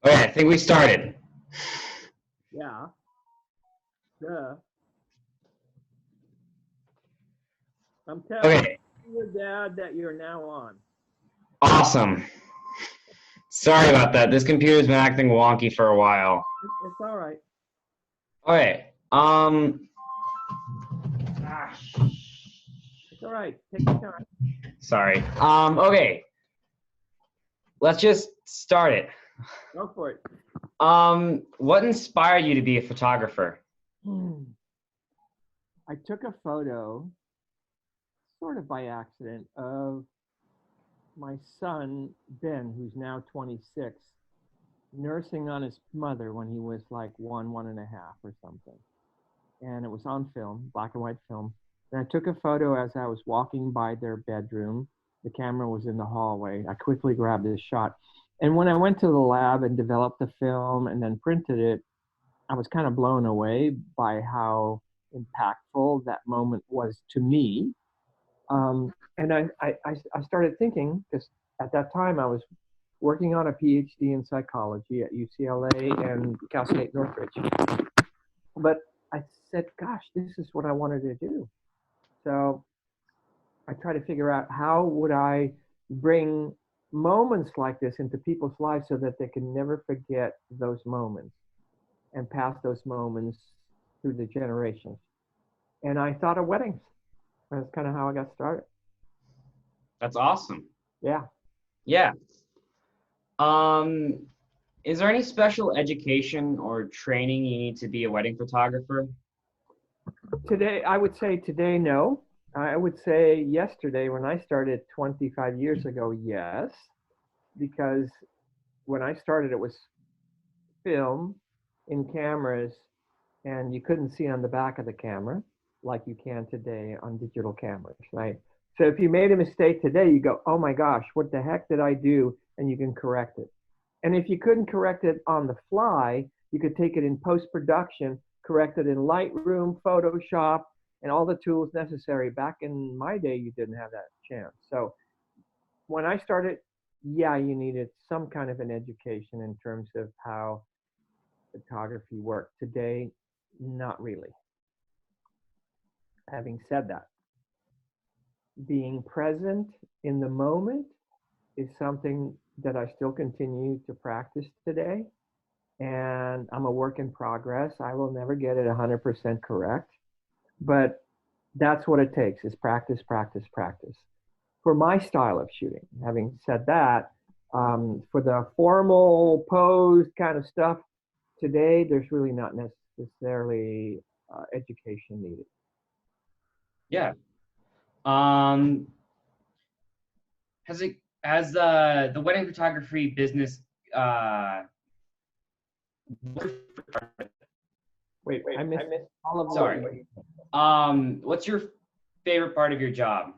Okay, I think we started. Yeah. Duh. I'm telling Okay, your dad that you're now on. awesome. Sorry about that. This computer's been acting wonky for a while. It's all right. Okay, It's all right. Take your time. sorry. Okay, let's just start it. Go for it. What inspired you to be a photographer? I took a photo, sort of by accident, of my son, Ben, who's now 26, nursing on his mother when he was like one and a half or something. And it was on film, black and white film. And I took a photo as I was walking by their bedroom. The camera was in the hallway. I quickly grabbed this shot. And when I went to the lab and developed the film and then printed it, I was kind of blown away by how impactful that moment was to me. And I started thinking, because at that time I was working on a PhD in psychology at UCLA and Cal State Northridge. But I said, gosh, this is what I wanted to do. So I tried to figure out how would I bring moments like this into people's lives so that they can never forget those moments and pass those moments through the generations. And I thought of weddings. That's kind of how I got started. That's awesome. Yeah. Yeah. Um, is there any special education or training you need to be a wedding photographer? Today, I would say today, no. I would say yesterday, when I started 25 years ago, yes, because when I started, it was film in cameras, and you couldn't see on the back of the camera like you can today on digital cameras, right? So if you made a mistake today, you go, oh my gosh, what the heck did I do? And you can correct it. And if you couldn't correct it on the fly, you could take it in post production, correct it in Lightroom, Photoshop, and all the tools necessary. Back in my day, you didn't have that chance. So when I started, yeah, you needed some kind of an education in terms of how photography worked. Today, not really. Having said that, being present in the moment is something that I still continue to practice today. And I'm a work in progress. I will never get it 100% correct, but that's what it takes is practice, practice, practice. For my style of shooting, having said that, for the formal pose kind of stuff, today there's really not necessarily education needed. Yeah. Um, has the wedding photography business uh Wait, I missed all of sorry. What's your favorite part of your job?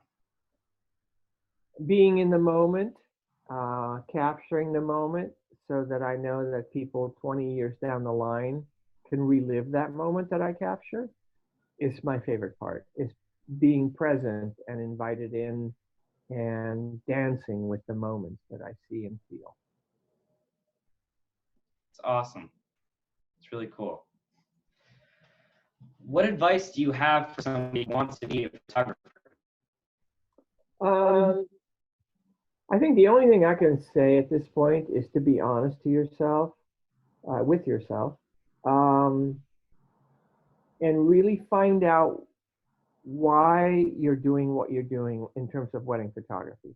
being in the moment, capturing the moment so that I know that people 20 years down the line can relive that moment that I capture is my favorite part. Is being present and invited in and dancing with the moments that I see and feel. It's awesome. It's really cool. What advice do you have for somebody who wants to be a photographer? Um, I think the only thing I can say at this point is to be honest to yourself, with yourself, um, and really find out why you're doing what you're doing in terms of wedding photography.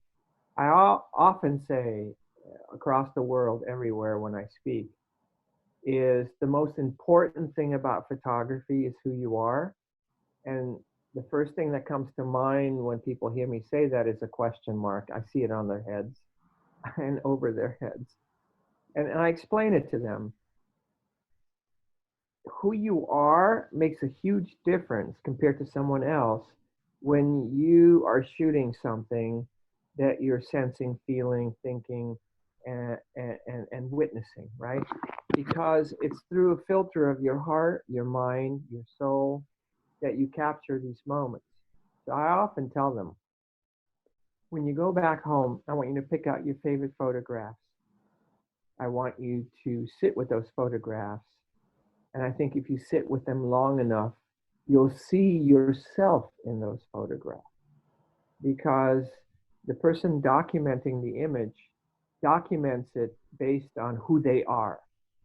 I often say across the world, everywhere when I speak, is the most important thing about photography is who you are. And the first thing that comes to mind when people hear me say that is a question mark. I see it on their heads and over their heads. And I explain it to them. Who you are makes a huge difference compared to someone else when you are shooting something that you're sensing, feeling, thinking, and witnessing, right? Because it's through a filter of your heart, your mind, your soul that you capture these moments. So I often tell them, when you go back home, I want you to pick out your favorite photographs I want you to sit with those photographs. And I think if you sit with them long enough, you'll see yourself in those photographs because the person documenting the image documents it based on who they are.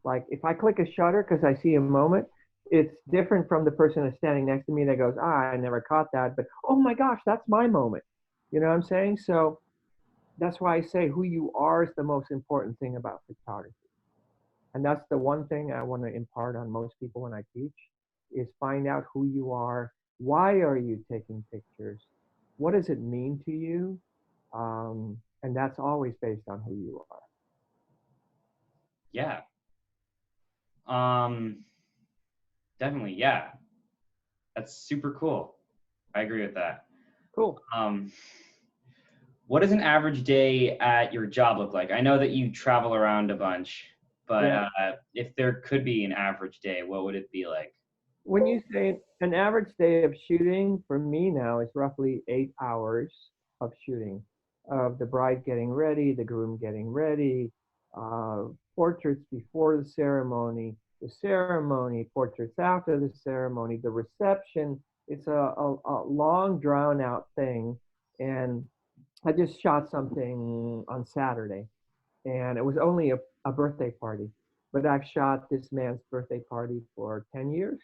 Like if I click a shutter because I see a moment, it's different from the person that's standing next to me that goes, ah, I never caught that, but oh my gosh, that's my moment. You know what I'm saying? So that's why I say who you are is the most important thing about photography. And that's the one thing I want to impart on most people when I teach is find out who you are. Why are you taking pictures? What does it mean to you? And that's always based on who you are. Yeah. Um, definitely. Yeah. That's super cool. I agree with that. Cool. What does an average day at your job look like? I know that you travel around a bunch, but Yeah. if there could be an average day, what would it be like? When you say an average day of shooting for me now is roughly 8 hours of shooting, of the bride getting ready, the groom getting ready, uh, portraits before the ceremony, portraits after the ceremony, the reception. It's a long drawn out thing. And I just shot something on Saturday and it was only a birthday party, but I've shot this man's birthday party for 10 years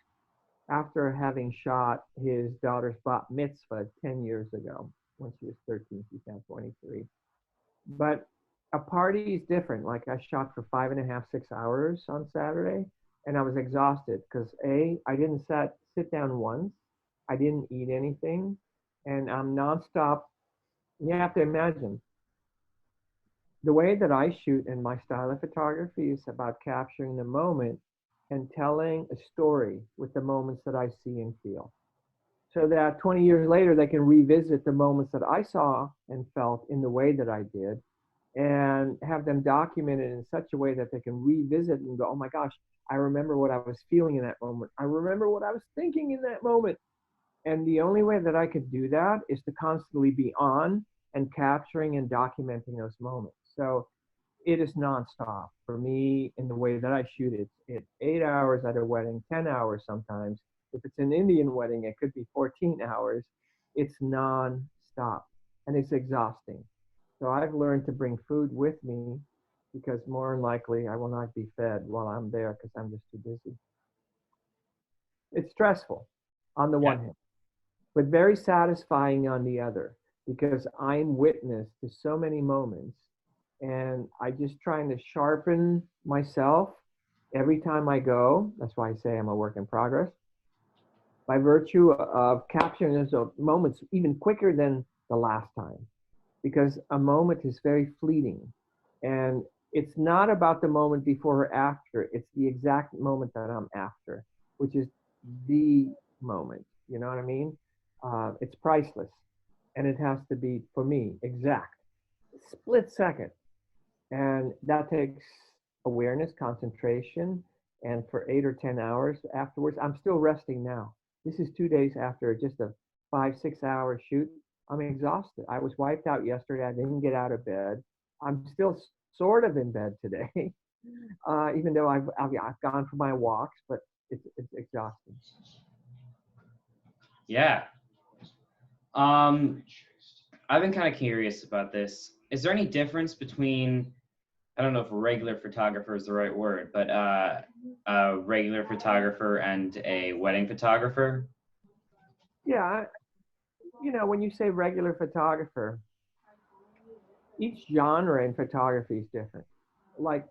after having shot his daughter's bat mitzvah 10 years ago when she was 13, she's now 23. But a party is different. Like I shot for 5.5, 6 hours on Saturday, and I was exhausted because I didn't sit down once, I didn't eat anything, and I'm nonstop. You have to imagine the way that I shoot in my style of photography is about capturing the moment and telling a story with the moments that I see and feel. So that 20 years later, they can revisit the moments that I saw and felt in the way that I did and have them documented in such a way that they can revisit and go, oh my gosh, I remember what I was feeling in that moment. I remember what I was thinking in that moment. And the only way that I could do that is to constantly be on and capturing and documenting those moments. So it is nonstop for me in the way that I shoot it. It's 8 hours at a wedding, 10 hours sometimes. If it's an Indian wedding, it could be 14 hours. It's nonstop and it's exhausting. So I've learned to bring food with me because more than likely I will not be fed while I'm there because I'm just too busy. It's stressful on the Yeah. one hand, but very satisfying on the other because I'm witness to so many moments and I just trying to sharpen myself every time I go. That's why I say I'm a work in progress. By virtue of capturing those moments even quicker than the last time, because a moment is very fleeting, and it's not about the moment before or after. It's the exact moment that I'm after, which is the moment. You know what I mean? It's priceless, and it has to be for me exact, split second. And that takes awareness, concentration. And for 8 or 10 hours afterwards, I'm still resting now. This is 2 days after just a 5, 6 hour shoot. I'm exhausted. I was wiped out yesterday. I didn't get out of bed. I'm still sort of in bed today, even though I've gone for my walks, but it's exhausting. Yeah. Um, I've been kind of curious about this. Is there any difference between, I don't know if regular photographer is the right word, but a regular photographer and a wedding photographer? Yeah, when you say regular photographer, each genre in photography is different. Like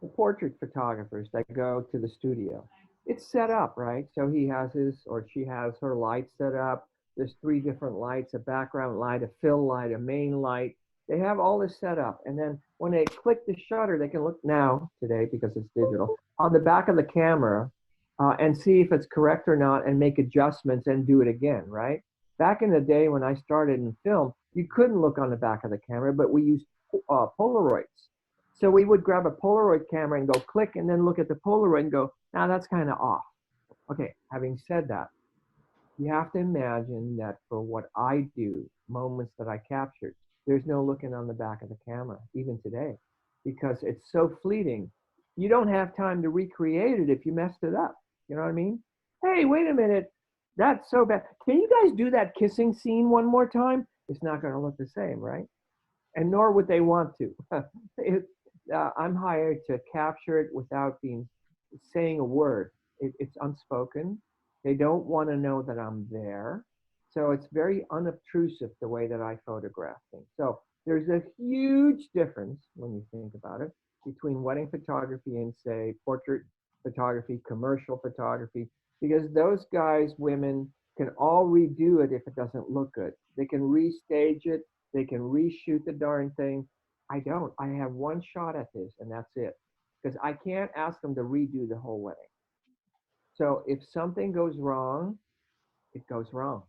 the portrait photographers that go to the studio. It's set up, right? So he has his or she has her light set up. There's three different lights, a background light, a fill light, a main light. They have all this set up. And then when they click the shutter, they can look now, today, because it's digital, on the back of the camera and see if it's correct or not and make adjustments and do it again, right? Back in the day when I started in film, you couldn't look on the back of the camera, but we used Polaroids. So we would grab a Polaroid camera and go click and then look at the Polaroid and go, now that's kind of off. Okay, having said that, you have to imagine that for what I do, moments that I captured, there's no looking on the back of the camera, even today. because it's so fleeting. You don't have time to recreate it if you messed it up. You know what I mean? Hey, wait a minute. That's so bad. Can you guys do that kissing scene one more time? It's not going to look the same, right? And nor would they want to. I'm hired to capture it without saying a word. It's unspoken. They don't want to know that I'm there. So it's very unobtrusive the way that I photograph things. So there's a huge difference when you think about it between wedding photography and, say, portrait photography, commercial photography, because those guys, women, can all redo it if it doesn't look good. They can restage it. They can reshoot the darn thing. I don't. I have one shot at this, and that's it. Because I can't ask them to redo the whole wedding. So if something goes wrong, it goes wrong.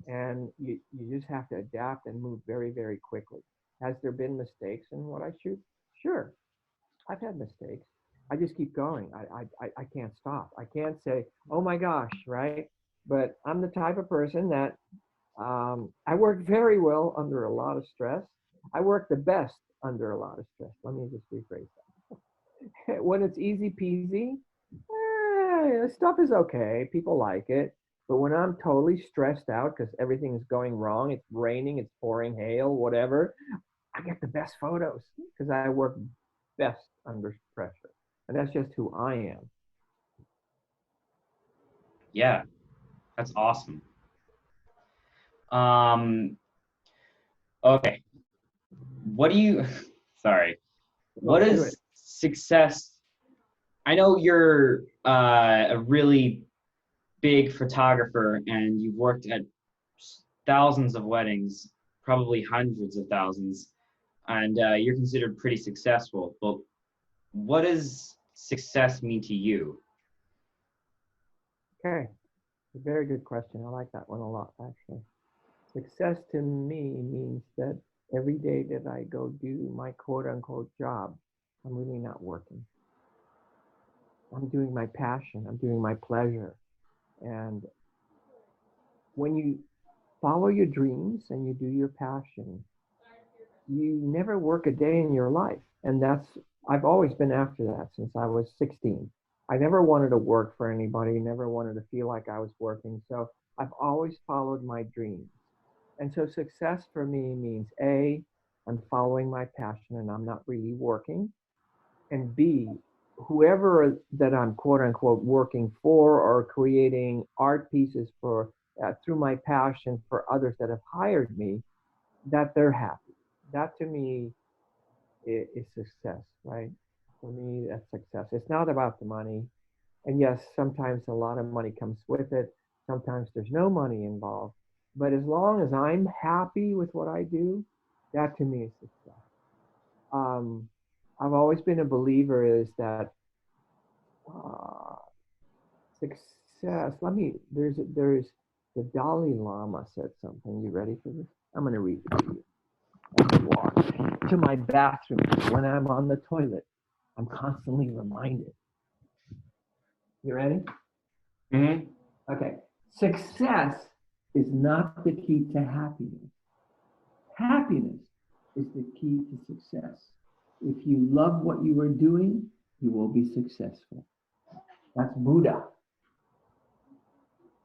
And you just have to adapt and move very, very quickly. Has there been mistakes in what I shoot? Sure. I've had mistakes. I just keep going. I can't stop. I can't say, oh my gosh, right? But I'm the type of person that I work very well under a lot of stress. I work the best under a lot of stress. Let me just rephrase that. When it's easy peasy, stuff is okay. People like it. But when I'm totally stressed out because everything is going wrong, it's raining, it's pouring hail, whatever, I get the best photos because I work best under pressure. And that's just who I am. Yeah, that's awesome. Okay. What do you, sorry, what is success? I know you're a really big photographer and you've worked at thousands of weddings, probably hundreds of thousands, and you're considered pretty successful. But what does success mean to you? Okay, a very good question. I like that one a lot, actually. Success to me means that every day that I go do my quote unquote job, I'm really not working. I'm doing my passion, I'm doing my pleasure. And when you follow your dreams and you do your passion, you never work a day in your life. And I've always been after that since I was 16. I never wanted to work for anybody, never wanted to feel like I was working. So I've always followed my dreams. And so success for me means A, I'm following my passion and I'm not really working. And B, whoever that I'm quote unquote working for or creating art pieces for through my passion for others that have hired me, that they're happy. That to me is success, right? For me, that's success. It's not about the money. And yes, sometimes a lot of money comes with it. Sometimes there's no money involved. But as long as I'm happy with what I do, that to me is success. I've always been a believer is that uh, success. There's the Dalai Lama said something. You ready for this? I'm going to read it to you. As I walk to my bathroom, when I'm on the toilet, I'm constantly reminded. You ready? Mm-hmm. Okay. Success is not the key to happiness. Happiness is the key to success. If you love what you are doing, you will be successful. That's Buddha.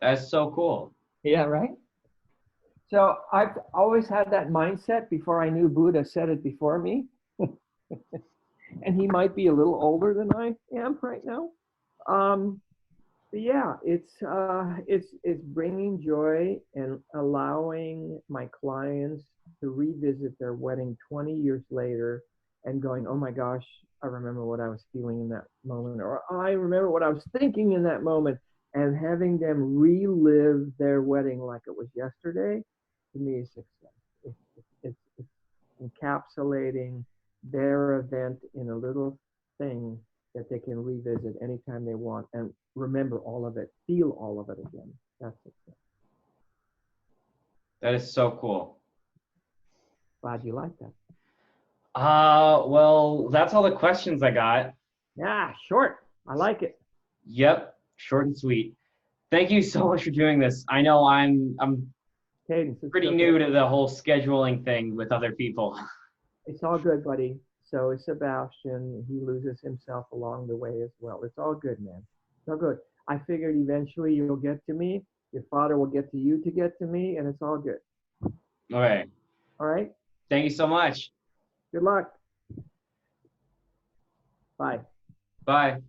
That's so cool. Yeah, right? So I've always had that mindset before I knew Buddha said it before me. And he might be a little older than I am right now. But yeah, it's bringing joy and allowing my clients to revisit their wedding 20 years later and going, oh my gosh, I remember what I was feeling in that moment, or I remember what I was thinking in that moment, and having them relive their wedding like it was yesterday, to me is success. It's encapsulating their event in a little thing that they can revisit anytime they want and remember all of it, feel all of it again. That's it. That is so cool. Glad you like that. Well, that's all the questions I got. Yeah, short. I like it. Yep, short and sweet. Thank you so much for doing this. I know I'm Cadence, pretty new to the whole scheduling thing with other people. It's all good, buddy. So is Sebastian. He loses himself along the way as well. It's all good, man. It's all good. I figured eventually you'll get to me. Your father will get to you to get to me, and it's all good. All right. All right? Thank you so much. Good luck. Bye. Bye.